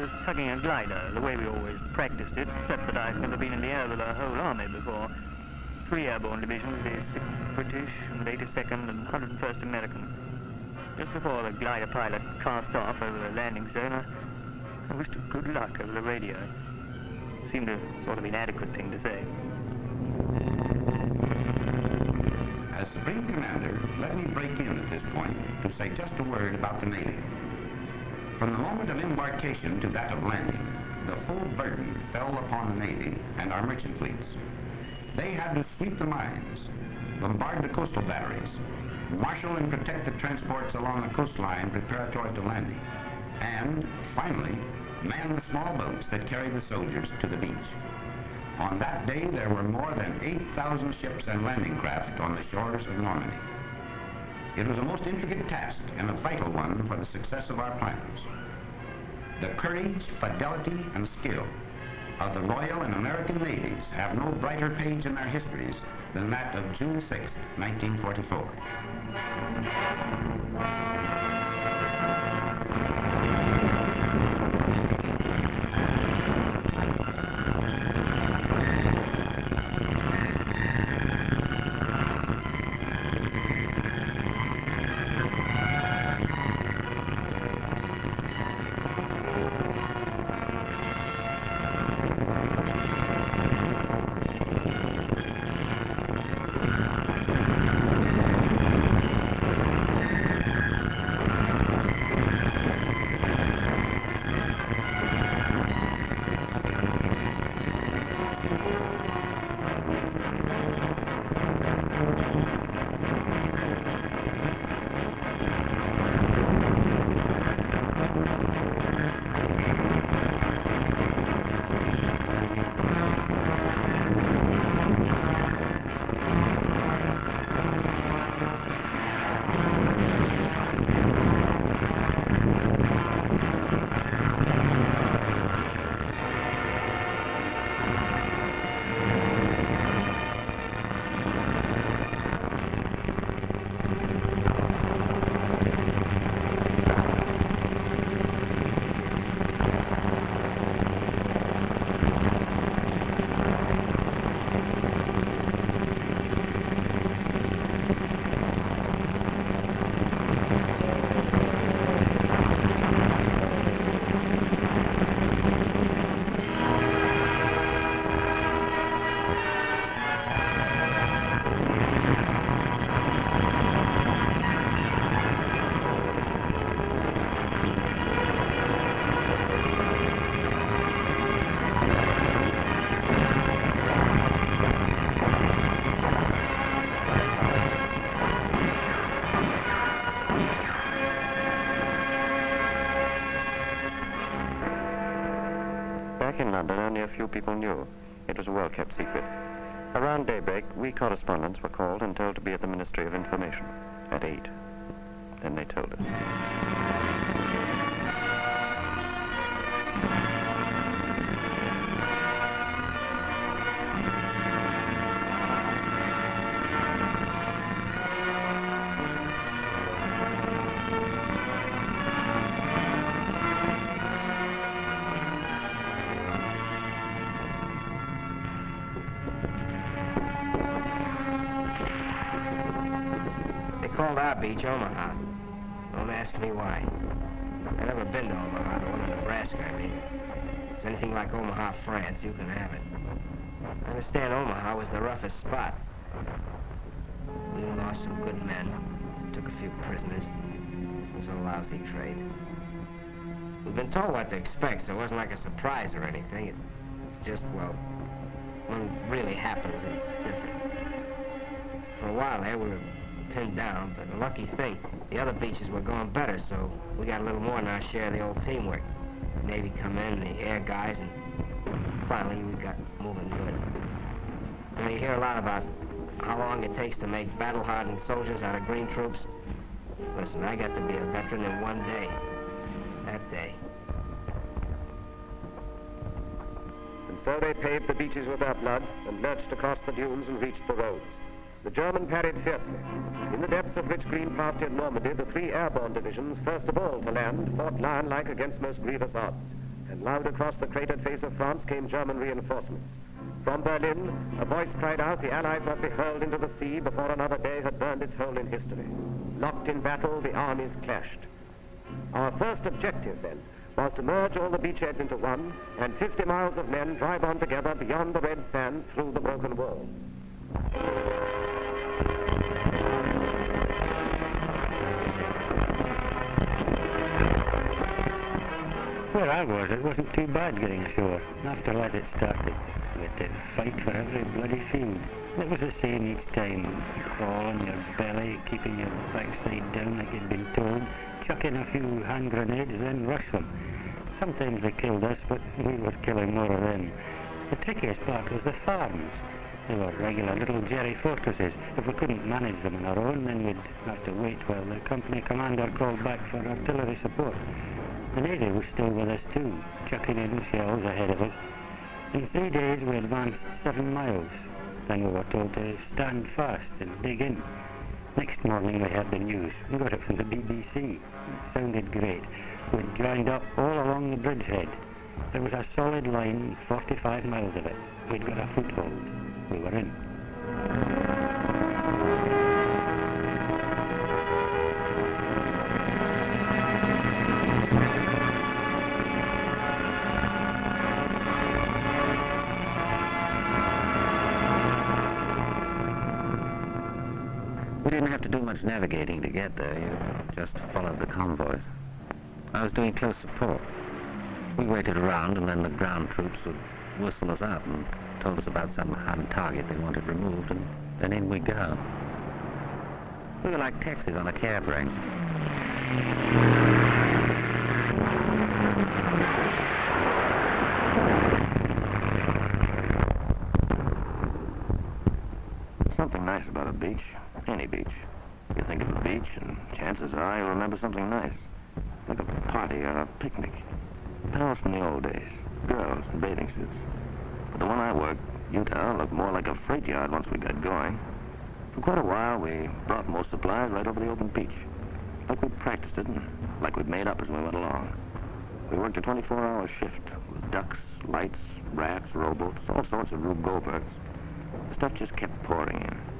was tugging a glider, the way we always practiced it, except that I've never been in the air with a whole army before. 3 airborne divisions, the 6th British, and the 82nd and 101st American. Just before the glider pilot cast off over the landing zone, I wished her good luck over the radio. Seemed a sort of inadequate thing to say. As Supreme Commander, let me break in at this point to say just a word about the Navy. From the moment of embarkation to that of landing, the full burden fell upon the Navy and our merchant fleets. They had to sweep the mines, bombard the coastal batteries, marshal and protect the transports along the coastline preparatory to landing, and, finally, man the small boats that carried the soldiers to the beach. On that day, there were more than 8,000 ships and landing craft on the shores of Normandy. It was a most intricate task and a vital one for the success of our plans. The courage, fidelity, and skill of the Royal and American Navies have no brighter page in their histories than that of June 6, 1944. Back in London, only a few people knew. It was a well-kept secret. Around daybreak, we correspondents were called and told to be at the Ministry of Information at 8. Then they told us. Called our beach Omaha. Don't ask me why. I've never been to Omaha, the one in Nebraska, I mean. If it's anything like Omaha, France, you can have it. I understand Omaha was the roughest spot. We lost some good men, took a few prisoners. It was a lousy trade. We've been told what to expect, so it wasn't like a surprise or anything. It just, well, when it really happens, it's different. For a while there, we were pinned down, but a lucky thing, the other beaches were going better, so we got a little more than our share of the old teamwork. The Navy come in, the air guys, and finally we got moving good. You know, you hear a lot about how long it takes to make battle-hardened soldiers out of green troops. Listen, I got to be a veteran in one day. That day. And so they paved the beaches with their blood and lurched across the dunes and reached the roads. The German parried fiercely. In the depths of rich green pasture in Normandy, the 3 airborne divisions, first of all to land, fought lion-like against most grievous odds. and loud across the cratered face of France came German reinforcements. From Berlin, a voice cried out the Allies must be hurled into the sea before another day had burned its hole in history. Locked in battle, the armies clashed. Our first objective, then, was to merge all the beachheads into one, and 50 miles of men drive on together beyond the red sands through the broken wall. Where I was, it wasn't too bad getting ashore. After that it started. We had to fight for every bloody field. It was the same each time. Crawl on your belly, keeping your backside down like you'd been told, chuck in a few hand grenades, then rush them. Sometimes they killed us, but we were killing more of them. The trickiest part was the farms. They were regular little jerry fortresses. If we couldn't manage them on our own, then we'd have to wait while the company commander called back for artillery support. The Navy was still with us too, chucking in shells ahead of us. In 3 days we advanced 7 miles. Then we were told to stand fast and dig in. Next morning we heard the news. We got it from the BBC. It sounded great. We'd joined up all along the bridgehead. There was a solid line, 45 miles of it. We'd got a foothold. We were in. We didn't have to do much navigating to get there. You just followed the convoys. I was doing close support. We waited around, and then the ground troops would whistle us out and told us about some hard target they wanted removed, and then in we go. We were like taxis on a cab rank. Something nice about a beach. Any beach. You think of a beach, and chances are you remember something nice. Like a party or a picnic. Pals from the old days. Girls in bathing suits. But the one I worked, Utah, looked more like a freight yard once we got going. For quite a while, we brought most supplies right over the open beach. Like we'd practiced it, and like we'd made up as we went along. We worked a 24-hour shift with ducks, lights, rafts, rowboats, all sorts of Rube Goldbergs. The stuff just kept pouring in.